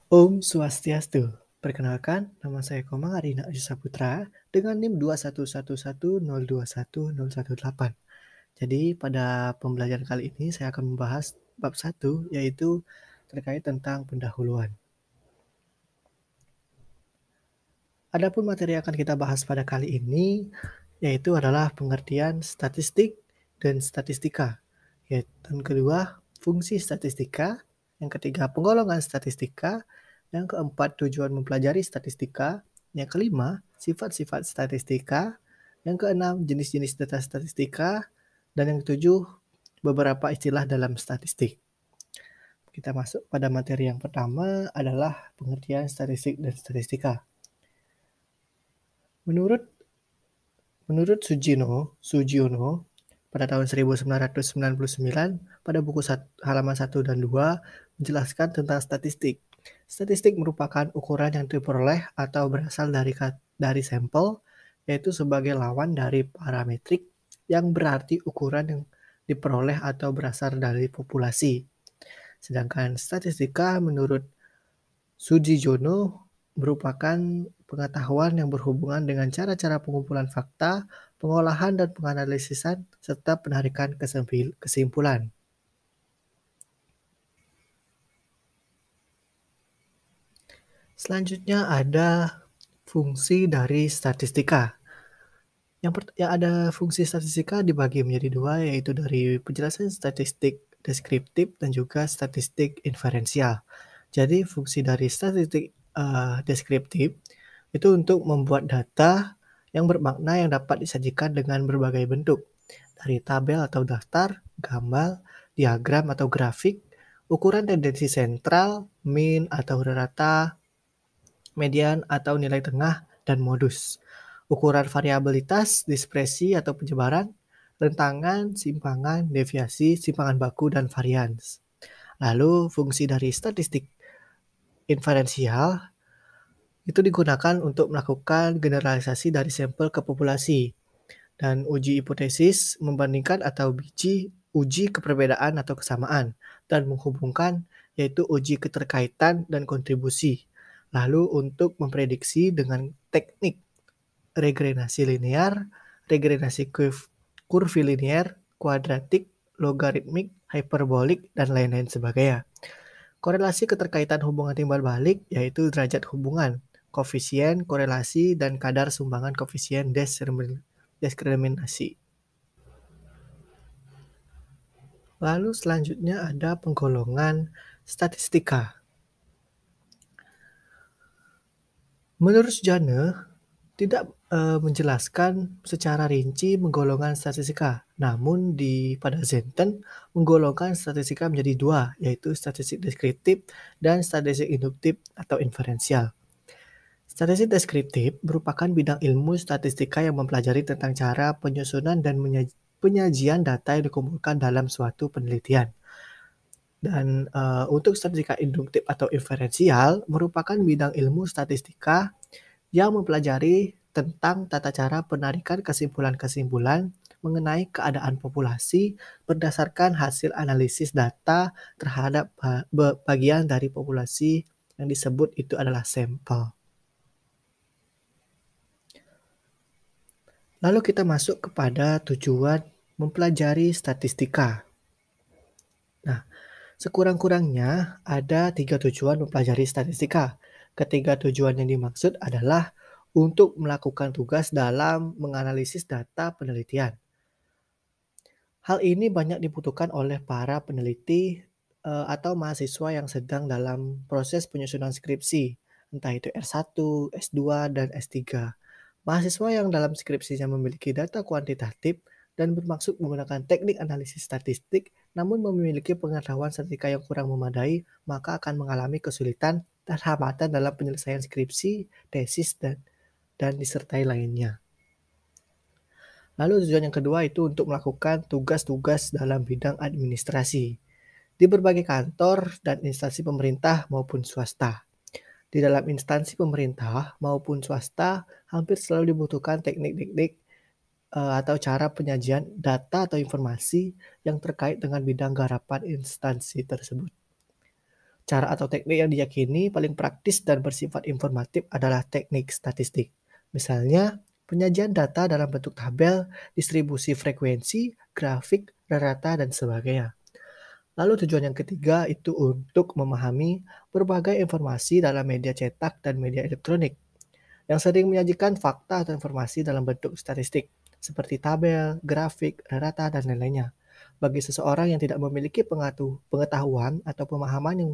Om Swastiastu. Perkenalkan, nama saya Komang Arina Saputra dengan NIM 21110210018. Jadi pada pembelajaran kali ini saya akan membahas bab 1 yaitu terkait tentang pendahuluan. Adapun materi yang akan kita bahas pada kali ini yaitu adalah pengertian statistik dan statistika. Yang kedua, fungsi statistika. Yang ketiga, penggolongan statistika. Yang keempat, tujuan mempelajari statistika. Yang kelima, sifat-sifat statistika. Yang keenam, jenis-jenis data statistika. Dan yang ketujuh, beberapa istilah dalam statistik. Kita masuk pada materi yang pertama adalah pengertian statistik dan statistika. Menurut Sugiono, pada tahun 1999 pada buku halaman 1 dan 2 menjelaskan tentang statistik. Statistik merupakan ukuran yang diperoleh atau berasal dari sampel, yaitu sebagai lawan dari parametrik yang berarti ukuran yang diperoleh atau berasal dari populasi. Sedangkan statistika menurut Sugiono merupakan pengetahuan yang berhubungan dengan cara-cara pengumpulan fakta, pengolahan dan penganalisisan, serta penarikan kesimpulan. Selanjutnya ada fungsi dari statistika. Yang ada fungsi statistika dibagi menjadi dua, yaitu dari penjelasan statistik deskriptif dan juga statistik inferensial. Jadi fungsi dari statistik deskriptif itu untuk membuat data yang bermakna yang dapat disajikan dengan berbagai bentuk, dari tabel atau daftar, gambar, diagram atau grafik, ukuran tendensi sentral, mean atau rata, median atau nilai tengah, dan modus. Ukuran variabilitas, dispersi atau penyebaran, rentangan, simpangan, deviasi, simpangan baku, dan varians. Lalu fungsi dari statistik inferensial itu digunakan untuk melakukan generalisasi dari sampel ke populasi dan uji hipotesis membandingkan atau uji keperbedaan atau kesamaan dan menghubungkan yaitu uji keterkaitan dan kontribusi. Lalu untuk memprediksi dengan teknik regresasi linear, regresasi kurvilinier, kuadratik, logaritmik, hyperbolik, dan lain-lain sebagainya. Korelasi keterkaitan hubungan timbal balik yaitu derajat hubungan, koefisien, korelasi, dan kadar sumbangan koefisien diskriminasi. Lalu selanjutnya ada penggolongan statistika. Menurut Jane, tidak menjelaskan secara rinci penggolongan statistika. Namun pada Zenton menggolongkan statistika menjadi dua, yaitu statistik deskriptif dan statistik induktif atau inferensial. Statistik deskriptif merupakan bidang ilmu statistika yang mempelajari tentang cara penyusunan dan penyajian data yang dikumpulkan dalam suatu penelitian. Dan untuk statistika induktif atau inferensial merupakan bidang ilmu statistika yang mempelajari tentang tata cara penarikan kesimpulan-kesimpulan mengenai keadaan populasi berdasarkan hasil analisis data terhadap bagian dari populasi yang disebut itu adalah sampel. Lalu kita masuk kepada tujuan mempelajari statistika. Nah, sekurang-kurangnya ada 3 tujuan mempelajari statistika. Ketiga tujuan yang dimaksud adalah untuk melakukan tugas dalam menganalisis data penelitian. Hal ini banyak dibutuhkan oleh para peneliti atau mahasiswa yang sedang dalam proses penyusunan skripsi, entah itu R1, S2, dan S3. Mahasiswa yang dalam skripsinya memiliki data kuantitatif dan bermaksud menggunakan teknik analisis statistik, namun memiliki pengetahuan statistika yang kurang memadai, maka akan mengalami kesulitan dan hambatan dalam penyelesaian skripsi, tesis, dan disertai lainnya. Lalu tujuan yang kedua itu untuk melakukan tugas-tugas dalam bidang administrasi di berbagai kantor dan instansi pemerintah maupun swasta. Di dalam instansi pemerintah maupun swasta hampir selalu dibutuhkan teknik-teknik atau cara penyajian data atau informasi yang terkait dengan bidang garapan instansi tersebut. Cara atau teknik yang diyakini paling praktis dan bersifat informatif adalah teknik statistik. Misalnya, penyajian data dalam bentuk tabel, distribusi frekuensi, grafik, rata, dan sebagainya. Lalu tujuan yang ketiga itu untuk memahami berbagai informasi dalam media cetak dan media elektronik yang sering menyajikan fakta atau informasi dalam bentuk statistik, seperti tabel, grafik, rata, dan lain-lainnya. Bagi seseorang yang tidak memiliki pengetahuan atau pemahaman yang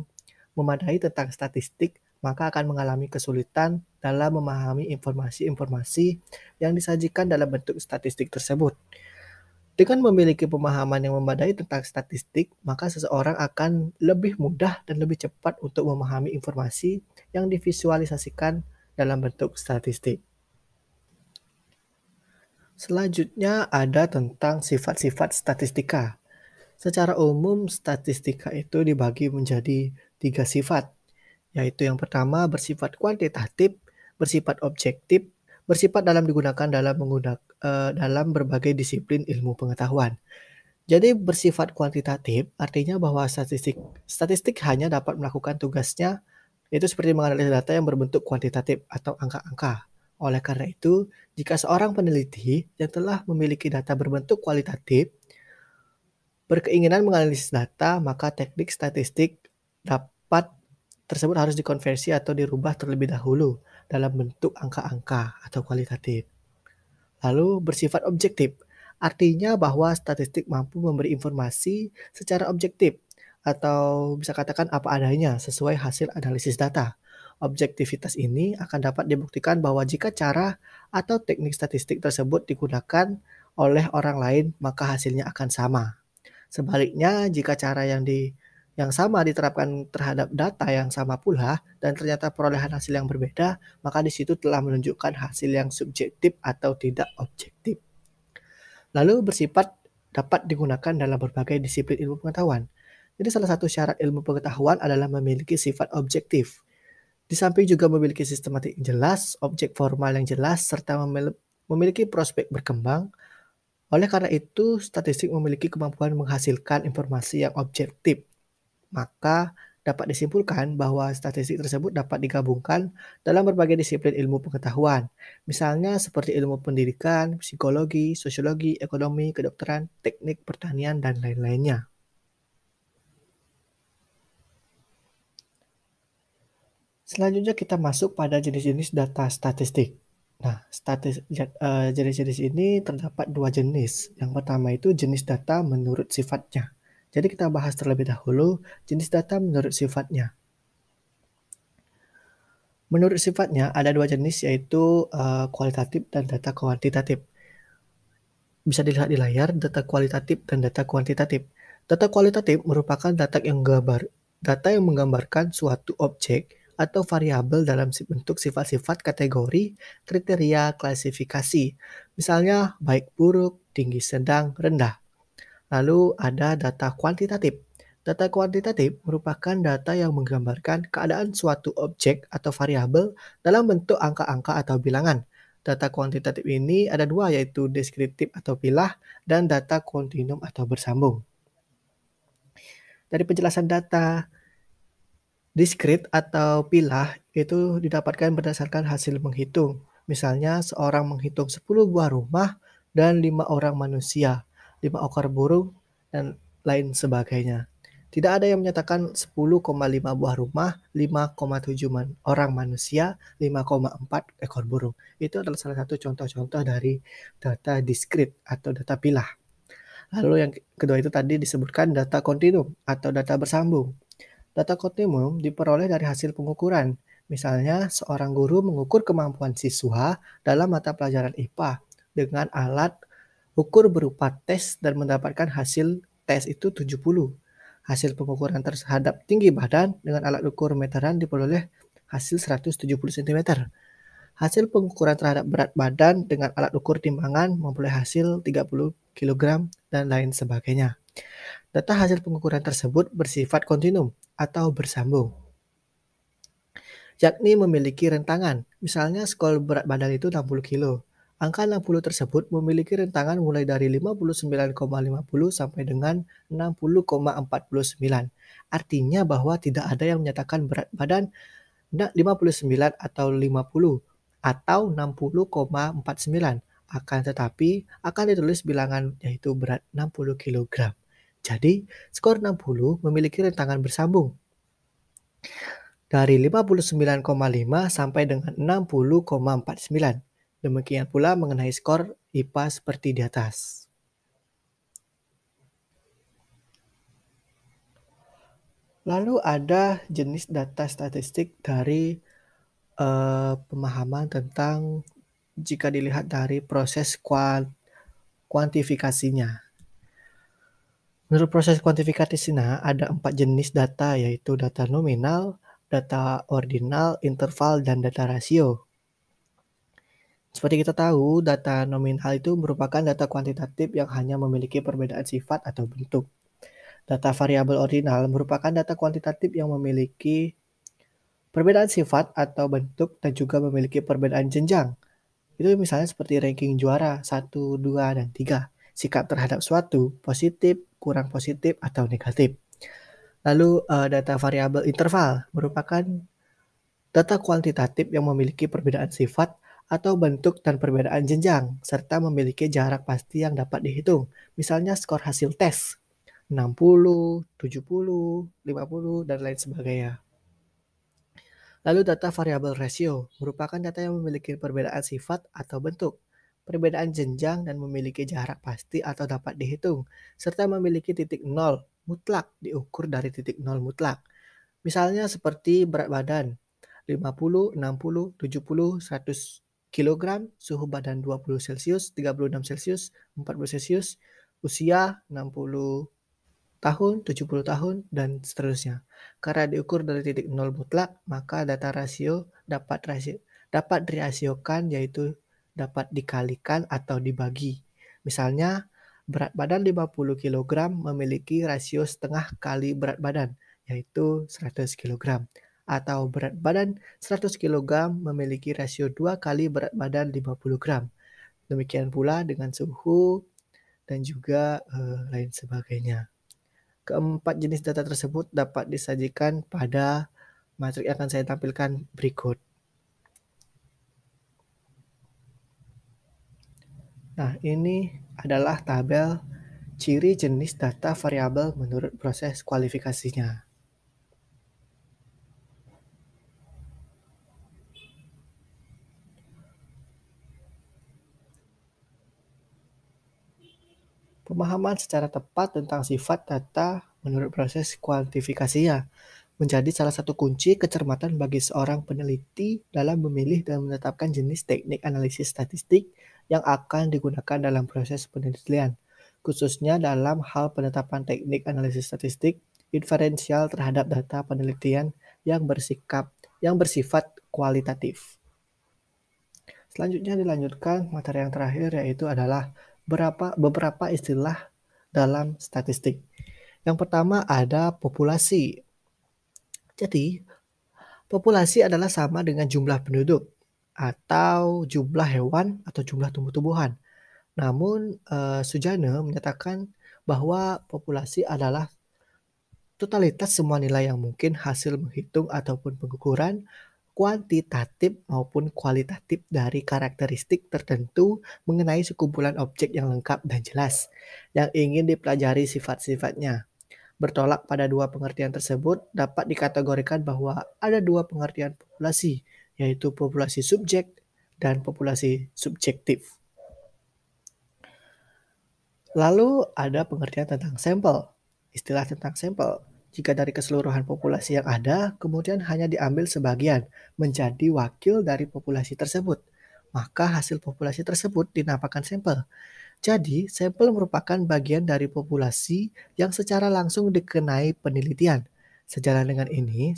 memadai tentang statistik, maka akan mengalami kesulitan dalam memahami informasi-informasi yang disajikan dalam bentuk statistik tersebut. Dengan memiliki pemahaman yang memadai tentang statistik, maka seseorang akan lebih mudah dan lebih cepat untuk memahami informasi yang divisualisasikan dalam bentuk statistik. Selanjutnya ada tentang sifat-sifat statistika. Secara umum, statistika itu dibagi menjadi 3 sifat, yaitu yang pertama bersifat kuantitatif, bersifat objektif, bersifat dalam berbagai disiplin ilmu pengetahuan. Jadi bersifat kuantitatif artinya bahwa statistik hanya dapat melakukan tugasnya yaitu seperti menganalisis data yang berbentuk kuantitatif atau angka-angka. Oleh karena itu, jika seorang peneliti yang telah memiliki data berbentuk kualitatif berkeinginan menganalisis data, maka teknik statistik dapat tersebut harus dikonversi atau dirubah terlebih dahulu dalam bentuk angka-angka atau kualitatif. Lalu bersifat objektif, artinya bahwa statistik mampu memberi informasi secara objektif atau bisa katakan apa adanya sesuai hasil analisis data. Objektivitas ini akan dapat dibuktikan bahwa jika cara atau teknik statistik tersebut digunakan oleh orang lain, maka hasilnya akan sama. Sebaliknya, jika cara yang sama diterapkan terhadap data yang sama pula dan ternyata perolehan hasil yang berbeda, maka di situ telah menunjukkan hasil yang subjektif atau tidak objektif. Lalu bersifat dapat digunakan dalam berbagai disiplin ilmu pengetahuan. Jadi salah satu syarat ilmu pengetahuan adalah memiliki sifat objektif. Di samping juga memiliki sistematik yang jelas, objek formal yang jelas, serta memiliki prospek berkembang. Oleh karena itu, statistik memiliki kemampuan menghasilkan informasi yang objektif. Maka dapat disimpulkan bahwa statistik tersebut dapat digabungkan dalam berbagai disiplin ilmu pengetahuan. Misalnya seperti ilmu pendidikan, psikologi, sosiologi, ekonomi, kedokteran, teknik pertanian, dan lain-lainnya. Selanjutnya kita masuk pada jenis-jenis data statistik. Nah, jenis-jenis ini terdapat dua jenis. Yang pertama itu jenis data menurut sifatnya. Jadi kita bahas terlebih dahulu jenis data menurut sifatnya. Menurut sifatnya ada dua jenis yaitu kualitatif dan data kuantitatif. Bisa dilihat di layar data kualitatif dan data kuantitatif. Data kualitatif merupakan data yang menggambarkan suatu objek atau variabel dalam bentuk sifat-sifat kategori, kriteria, klasifikasi. Misalnya baik buruk, tinggi sedang, rendah. Lalu ada data kuantitatif. Data kuantitatif merupakan data yang menggambarkan keadaan suatu objek atau variabel dalam bentuk angka-angka atau bilangan. Data kuantitatif ini ada dua yaitu deskriptif atau pilah dan data kontinum atau bersambung. Dari penjelasan data, diskrit atau pilah itu didapatkan berdasarkan hasil menghitung. Misalnya seorang menghitung 10 buah rumah dan 5 orang manusia, 5 ekor burung, dan lain sebagainya. Tidak ada yang menyatakan 10,5 buah rumah, 5,7 orang manusia, 5,4 ekor burung. Itu adalah salah satu contoh-contoh dari data diskrit atau data pilah. Lalu yang kedua itu tadi disebutkan data kontinum atau data bersambung. Data kontinum diperoleh dari hasil pengukuran. Misalnya, seorang guru mengukur kemampuan siswa dalam mata pelajaran IPA dengan alat ukur berupa tes dan mendapatkan hasil tes itu 70. Hasil pengukuran terhadap tinggi badan dengan alat ukur meteran diperoleh hasil 170 cm. Hasil pengukuran terhadap berat badan dengan alat ukur timbangan memperoleh hasil 30 kg dan lain sebagainya. Data hasil pengukuran tersebut bersifat kontinum atau bersambung, yakni memiliki rentangan. Misalnya skor berat badan itu 60 kg. Angka 60 tersebut memiliki rentangan mulai dari 59,50 sampai dengan 60,49. Artinya bahwa tidak ada yang menyatakan berat badan 59 atau 50 atau 60,49. Akan tetapi akan ditulis bilangan yaitu berat 60 kilogram. Jadi, skor 60 memiliki rentangan bersambung dari 59,5 sampai dengan 60,49. Demikian pula mengenai skor IPA seperti di atas. Lalu ada jenis data statistik dari pemahaman tentang jika dilihat dari proses kuantifikasinya. Menurut proses kuantifikasinya ada 4 jenis data, yaitu data nominal, data ordinal, interval, dan data rasio. Seperti kita tahu, data nominal itu merupakan data kuantitatif yang hanya memiliki perbedaan sifat atau bentuk. Data variabel ordinal merupakan data kuantitatif yang memiliki perbedaan sifat atau bentuk dan juga memiliki perbedaan jenjang. Itu misalnya seperti ranking juara 1, 2, dan 3. Sikap terhadap suatu, positif, kurang positif, atau negatif. Lalu data variabel interval merupakan data kuantitatif yang memiliki perbedaan sifat atau bentuk dan perbedaan jenjang, serta memiliki jarak pasti yang dapat dihitung. Misalnya skor hasil tes, 60, 70, 50, dan lain sebagainya. Lalu data variabel rasio merupakan data yang memiliki perbedaan sifat atau bentuk, perbedaan jenjang dan memiliki jarak pasti atau dapat dihitung, serta memiliki titik nol mutlak diukur dari titik nol mutlak. Misalnya seperti berat badan, 50, 60, 70, 100 kg, suhu badan 20 Celcius, 36 Celcius, 40 Celcius, usia 60 tahun, 70 tahun, dan seterusnya. Karena diukur dari titik nol mutlak, maka data rasio dapat dirasiokan, yaitu dapat dikalikan atau dibagi. Misalnya, berat badan 50 kg memiliki rasio setengah kali berat badan, yaitu 100 kg. Atau berat badan 100 kg memiliki rasio 2 kali berat badan 50 gram. Demikian pula dengan suhu dan juga lain sebagainya. Keempat jenis data tersebut dapat disajikan pada materi yang akan saya tampilkan berikut. Nah, ini adalah tabel ciri jenis data variabel menurut proses kualifikasinya. Pemahaman secara tepat tentang sifat data menurut proses kuantifikasinya menjadi salah satu kunci kecermatan bagi seorang peneliti dalam memilih dan menetapkan jenis teknik analisis statistik yang akan digunakan dalam proses penelitian, khususnya dalam hal penetapan teknik analisis statistik inferensial terhadap data penelitian yang bersifat kualitatif. Selanjutnya dilanjutkan materi yang terakhir, yaitu adalah beberapa istilah dalam statistik. Yang pertama ada populasi. Jadi, populasi adalah sama dengan jumlah penduduk atau jumlah hewan atau jumlah tumbuh-tumbuhan. Namun, Sujana menyatakan bahwa populasi adalah totalitas semua nilai yang mungkin hasil menghitung ataupun pengukuran kuantitatif maupun kualitatif dari karakteristik tertentu mengenai sekumpulan objek yang lengkap dan jelas yang ingin dipelajari sifat-sifatnya. Bertolak pada dua pengertian tersebut, dapat dikategorikan bahwa ada dua pengertian populasi, yaitu populasi subjek dan populasi subjektif. Lalu ada pengertian tentang sampel. Istilah tentang sampel. Jika dari keseluruhan populasi yang ada, kemudian hanya diambil sebagian menjadi wakil dari populasi tersebut, maka hasil populasi tersebut dinamakan sampel. Jadi, sampel merupakan bagian dari populasi yang secara langsung dikenai penelitian. Sejalan dengan ini,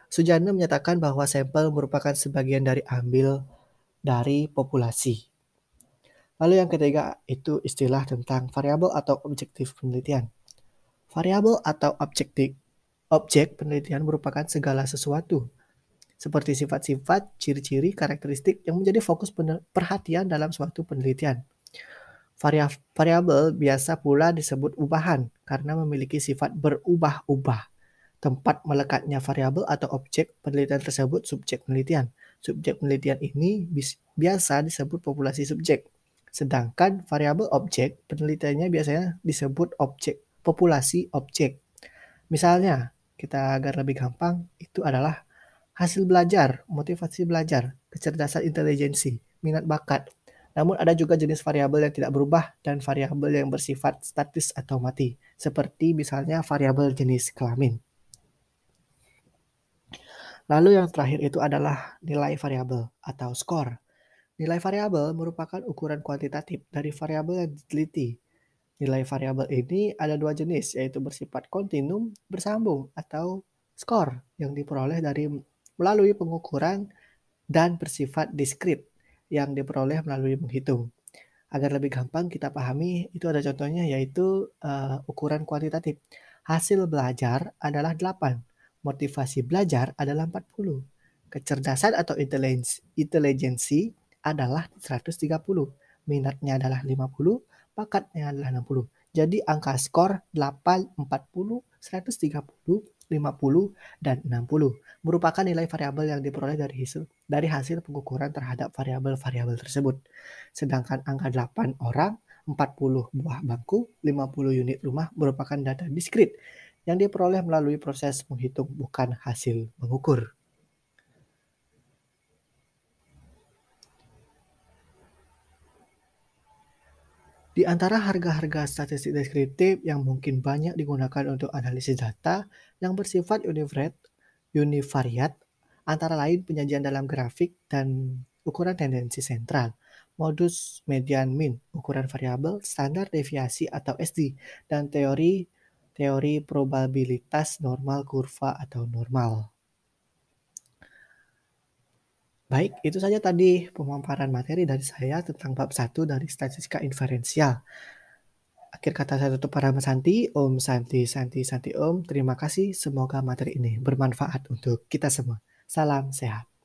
Sujana menyatakan bahwa sampel merupakan sebagian dari ambil dari populasi. Lalu yang ketiga itu istilah tentang variabel atau objektif penelitian. Variabel atau objek penelitian merupakan segala sesuatu seperti sifat-sifat, ciri-ciri, karakteristik yang menjadi fokus perhatian dalam suatu penelitian. Variabel biasa pula disebut ubahan karena memiliki sifat berubah-ubah. Tempat melekatnya variabel atau objek penelitian tersebut subjek penelitian. Subjek penelitian ini biasa disebut populasi subjek. Sedangkan variabel objek penelitiannya biasanya disebut objek, populasi objek. Misalnya, kita agar lebih gampang, itu adalah hasil belajar, motivasi belajar, kecerdasan intelijensi, minat bakat. Namun ada juga jenis variabel yang tidak berubah dan variabel yang bersifat statis atau mati, seperti misalnya variabel jenis kelamin. Lalu yang terakhir itu adalah nilai variabel atau skor. Nilai variabel merupakan ukuran kuantitatif dari variabel yang diteliti. Nilai variabel ini ada dua jenis, yaitu bersifat kontinum bersambung atau skor yang diperoleh melalui pengukuran dan bersifat diskrit yang diperoleh melalui menghitung. Agar lebih gampang kita pahami, itu ada contohnya yaitu ukuran kuantitatif. Hasil belajar adalah 8, motivasi belajar adalah 40, kecerdasan atau intelijensi adalah 130, minatnya adalah 50, bakatnya adalah 60. Jadi angka skor 8, 40, 130, 50, dan 60 merupakan nilai variabel yang diperoleh dari hasil pengukuran terhadap variabel-variabel tersebut. Sedangkan angka 8 orang, 40 buah bangku, 50 unit rumah merupakan data diskrit yang diperoleh melalui proses menghitung, bukan hasil mengukur. Di antara harga-harga statistik deskriptif yang mungkin banyak digunakan untuk analisis data yang bersifat univariat, antara lain penyajian dalam grafik dan ukuran tendensi sentral, modus median mean, ukuran variabel, standar deviasi atau SD, dan teori probabilitas normal kurva atau normal. Baik, itu saja tadi pemaparan materi dari saya tentang bab 1 dari statistika inferensial. Akhir kata saya tutup para Santi, Om Santi, Santi, Santi Om. Terima kasih, semoga materi ini bermanfaat untuk kita semua. Salam sehat.